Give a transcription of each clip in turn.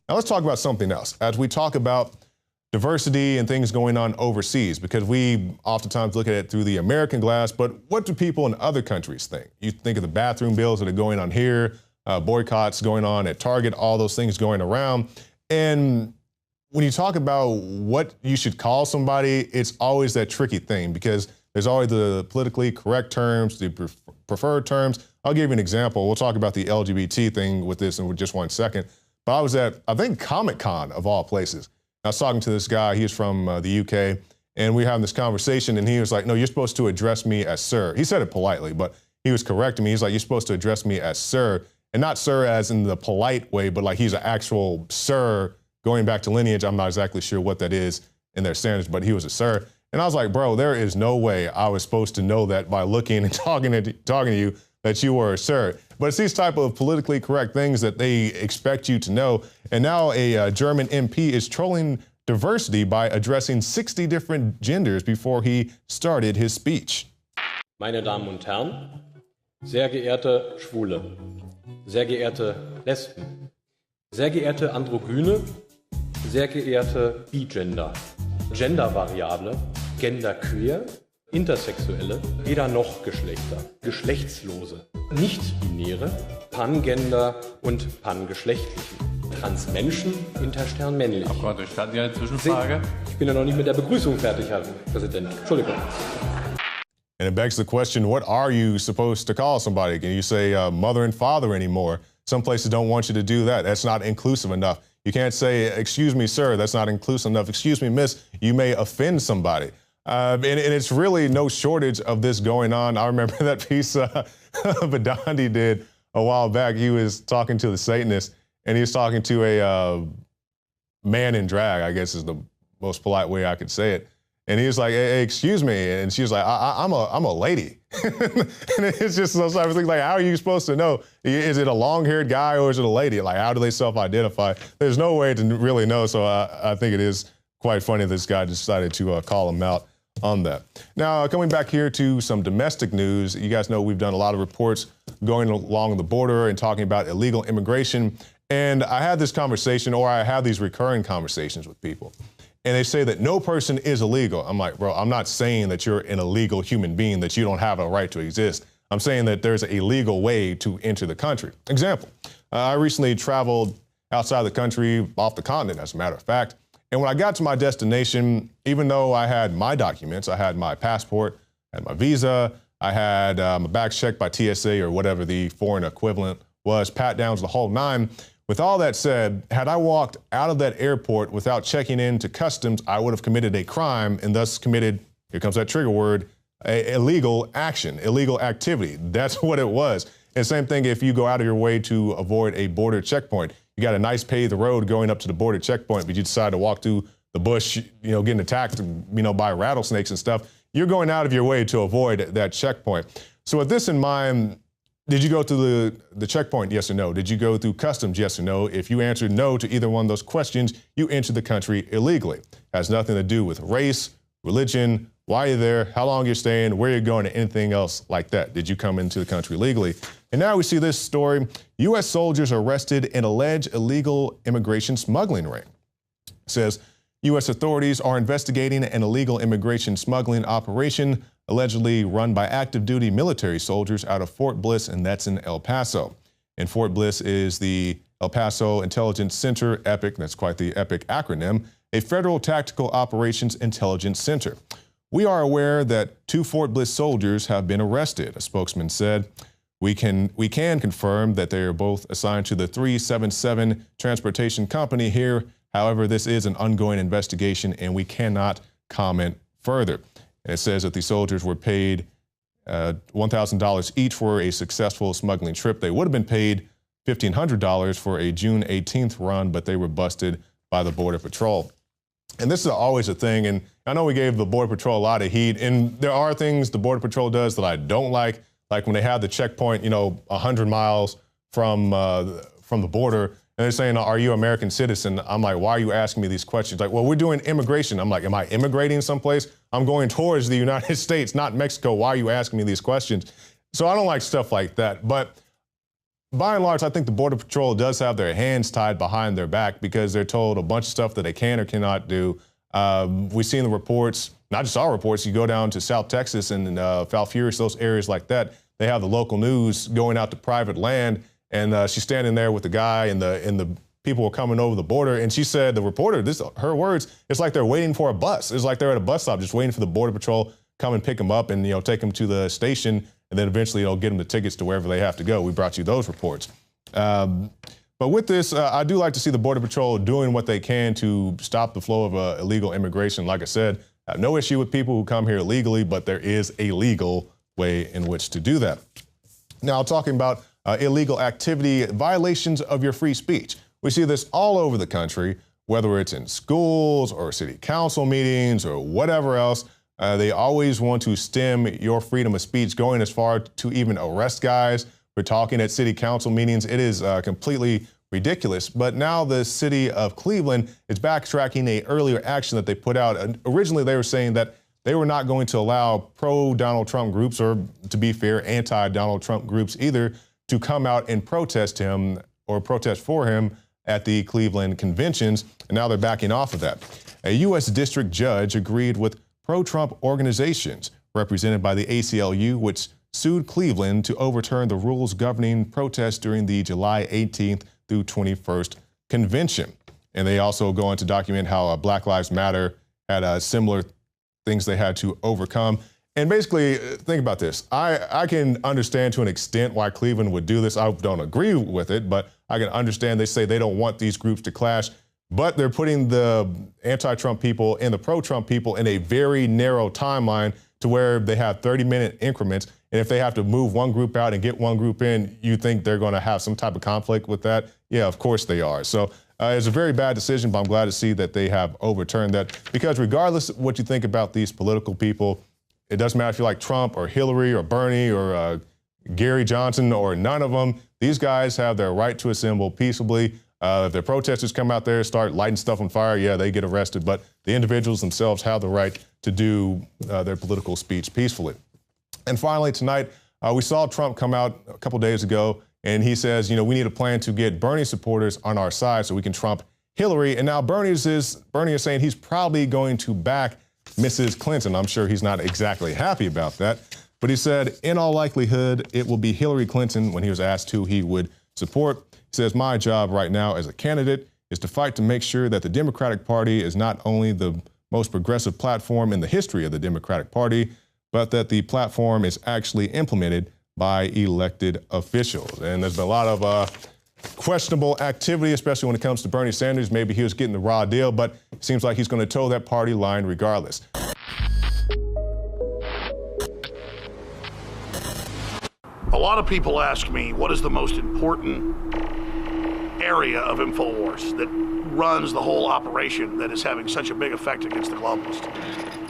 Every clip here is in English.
Now let's talk about something else. As we talk about diversity and things going on overseas, because we oftentimes look at it through the American glass, but what do people in other countries think? You think of the bathroom bills that are going on here, boycotts going on at Target, all those things going around. And when you talk about what you should call somebody, it's always that tricky thing because there's always the politically correct terms, the preferred terms. I'll give you an example. We'll talk about the LGBT thing with this in just 1 second. But I was at, I think, Comic-Con of all places. I was talking to this guy, he was from the UK, and we were having this conversation, and he was like, no, you're supposed to address me as sir. He said it politely, but he was correcting me. He's like, you're supposed to address me as sir, and not sir as in the polite way, but like he's an actual sir going back to lineage. I'm not exactly sure what that is in their standards, but he was a sir. And I was like, bro, there is no way I was supposed to know that by looking and talking to you that you were a sir. But it's these type of politically correct things that they expect you to know. And now a German MP is trolling diversity by addressing 60 different genders before he started his speech. Meine Damen und Herren, sehr geehrte Schwule, sehr geehrte Lesben, sehr geehrte Androgyne, sehr geehrte Bigender, Gendervariable, Genderqueer, Intersexuelle, weder noch Geschlechter, Geschlechtslose, Nicht-Binäre, Pangender und Pangeschlechtlichen, Transmenschen, Interstern männlich. Abgeordneter, ich hatte ja eine Zwischenfrage. Ich bin ja noch nicht mit der Begrüßung fertig, Herr Präsident. Entschuldigung. And it begs the question, what are you supposed to call somebody? Can you say mother and father anymore? Some places don't want you to do that. That's not inclusive enough. You can't say, excuse me, sir, that's not inclusive enough. Excuse me, miss, you may offend somebody. And it's really no shortage of this going on. I remember that piece Badandi did a while back. He was talking to the Satanist, and he was talking to a man in drag, I guess is the most polite way I could say it. And he was like, hey, excuse me. And she was like, I'm a lady. And it's just those type of things like, how are you supposed to know? Is it a long-haired guy or is it a lady? Like, how do they self-identify? There's no way to really know. So I think it is quite funny this guy decided to call him out on that. Now, coming back here to some domestic news, you guys know we've done a lot of reports going along the border and talking about illegal immigration. And I had this conversation, or I have these recurring conversations with people. And they say that no person is illegal. I'm like, bro, I'm not saying that you're an illegal human being, that you don't have a right to exist. I'm saying that there's a legal way to enter the country. Example, I recently traveled outside the country, off the continent, as a matter of fact. And when I got to my destination, even though I had my documents, I had my passport, I had my visa, I had my bags checked by TSA or whatever the foreign equivalent was, pat downs, the whole nine. With all that said, had I walked out of that airport without checking into customs, I would have committed a crime and thus committed, here comes that trigger word, illegal action, illegal activity. That's what it was. And same thing if you go out of your way to avoid a border checkpoint. You got a nice paved road going up to the border checkpoint, but you decide to walk through the bush, getting attacked, by rattlesnakes and stuff. You're going out of your way to avoid that checkpoint. So with this in mind, did you go through the checkpoint, yes or no? Did you go through customs, yes or no? If you answered no to either one of those questions, you entered the country illegally. Has nothing to do with race, religion, why you're there, how long you're staying, where you're going, or anything else like that. Did you come into the country legally? And now we see this story. U.S. soldiers arrested in alleged illegal immigration smuggling ring. It says U.S. authorities are investigating an illegal immigration smuggling operation allegedly run by active duty military soldiers out of Fort Bliss, and that's in El Paso. And Fort Bliss is the El Paso Intelligence Center, EPIC, that's quite the EPIC acronym, a Federal Tactical Operations Intelligence Center. We are aware that 2 Fort Bliss soldiers have been arrested, a spokesman said. We can confirm that they are both assigned to the 377 Transportation Company here. However, this is an ongoing investigation and we cannot comment further. And it says that the soldiers were paid $1,000 each for a successful smuggling trip. They would have been paid $1,500 for a June 18th run, but they were busted by the Border Patrol. And this is always a thing, and I know we gave the Border Patrol a lot of heat, and there are things the Border Patrol does that I don't like when they have the checkpoint, 100 miles from the border, and they're saying, are you an American citizen? I'm like, why are you asking me these questions? Like, well, we're doing immigration. I'm like, am I immigrating someplace? I'm going towards the United States, not Mexico. Why are you asking me these questions? So I don't like stuff like that. But by and large, I think the Border Patrol does have their hands tied behind their back because they're told a bunch of stuff that they can or cannot do. We've seen the reports, not just our reports. You go down to South Texas and Falfurrias, those areas like that. They have the local news going out to private land, and she's standing there with the guy, and the people are coming over the border. And she said, the reporter, this her words, it's like they're waiting for a bus. It's like they're at a bus stop, just waiting for the Border Patrol come and pick them up and take them to the station, and then eventually get them the tickets to wherever they have to go. We brought you those reports. But with this, I do like to see the Border Patrol doing what they can to stop the flow of illegal immigration. Like I said, I have no issue with people who come here illegally, but there is a legal way in which to do that. Now, talking about illegal activity, violations of your free speech. We see this all over the country, whether it's in schools or city council meetings or whatever else. They always want to stem your freedom of speech, going as far to even arrest guys for talking at city council meetings. It is completely ridiculous. But now the city of Cleveland is backtracking a earlier action that they put out. And originally, they were saying that they were not going to allow pro-Donald Trump groups, or to be fair, anti-Donald Trump groups either, to come out and protest him or protest for him at the Cleveland conventions. And now they're backing off of that. A U.S. district judge agreed with pro-Trump organizations represented by the ACLU, which sued Cleveland to overturn the rules governing protests during the July 18th through 21st convention. And they also go on to document how Black Lives Matter had similar things they had to overcome. And basically, think about this. I can understand to an extent why Cleveland would do this. I don't agree with it, but I can understand they say they don't want these groups to clash. But they're putting the anti-Trump people and the pro-Trump people in a very narrow timeline to where they have 30-minute increments. And if they have to move one group out and get one group in, you think they're going to have some type of conflict with that? Yeah, of course they are. So it's a very bad decision, but I'm glad to see that they have overturned that. Because regardless of what you think about these political people, it doesn't matter if you like Trump or Hillary or Bernie or Gary Johnson or none of them. These guys have their right to assemble peaceably. If the protesters come out there, start lighting stuff on fire, yeah, they get arrested. But the individuals themselves have the right to do their political speech peacefully. And finally, tonight, we saw Trump come out a couple days ago, and he says, we need a plan to get Bernie supporters on our side so we can trump Hillary. And now Bernie is saying he's probably going to back Mrs. Clinton. I'm sure he's not exactly happy about that. But he said, in all likelihood, it will be Hillary Clinton when he was asked who he would support. He says, my job right now as a candidate is to fight to make sure that the Democratic Party is not only the most progressive platform in the history of the Democratic Party, but that the platform is actually implemented by elected officials. And there's been a lot of questionable activity, especially when it comes to Bernie Sanders. Maybe he was getting the raw deal, but it seems like he's going to toe that party line regardless. A lot of people ask me, what is the most important area of InfoWars that runs the whole operation that is having such a big effect against the globalists?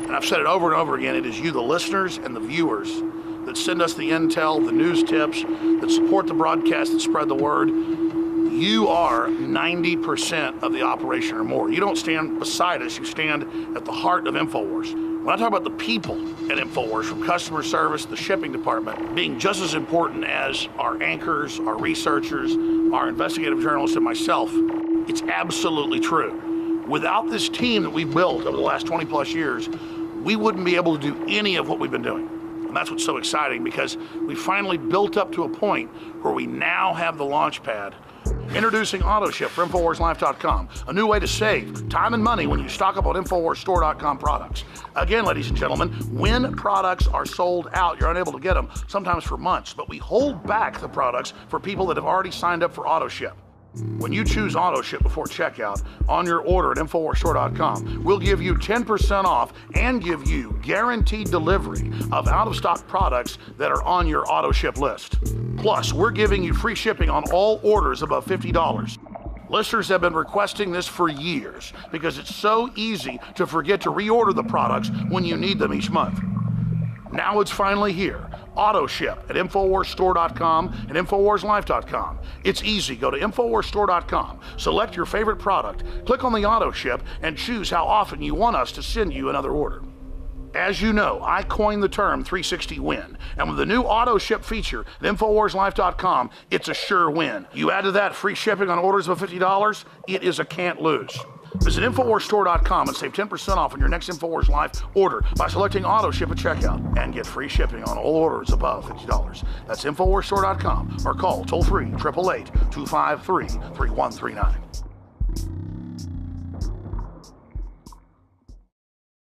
And I've said it over and over again, it is you, the listeners and the viewers, that send us the intel, the news tips, that support the broadcast, that spread the word. You are 90% of the operation or more. You don't stand beside us, you stand at the heart of InfoWars. When I talk about the people at InfoWars, from customer service, the shipping department, being just as important as our anchors, our researchers, our investigative journalists, and myself, it's absolutely true. Without this team that we've built over the last 20 plus years, we wouldn't be able to do any of what we've been doing. And that's what's so exciting, because we finally built up to a point where we now have the launch pad. Introducing AutoShip for InfoWarsLife.com, a new way to save time and money when you stock up on InfoWarsStore.com products. Again, ladies and gentlemen, when products are sold out, you're unable to get them, sometimes for months, but we hold back the products for people that have already signed up for AutoShip. When you choose AutoShip before checkout on your order at InfoWarsStore.com, we'll give you 10% off and give you guaranteed delivery of out-of-stock products that are on your AutoShip list. Plus, we're giving you free shipping on all orders above $50. Listeners have been requesting this for years because it's so easy to forget to reorder the products when you need them each month. Now it's finally here. AutoShip at InfoWarsStore.com and InfoWarsLife.com. It's easy. Go to InfoWarsStore.com, select your favorite product, click on the AutoShip, and choose how often you want us to send you another order. As you know, I coined the term 360 win. And with the new auto ship feature at InfoWarsLife.com, it's a sure win. You add to that free shipping on orders of $50, it is a can't lose. Visit InfoWarsStore.com and save 10% off on your next InfoWars Life order by selecting auto ship at checkout and get free shipping on all orders above $50. That's InfoWarsStore.com or call toll free 888-253-3139.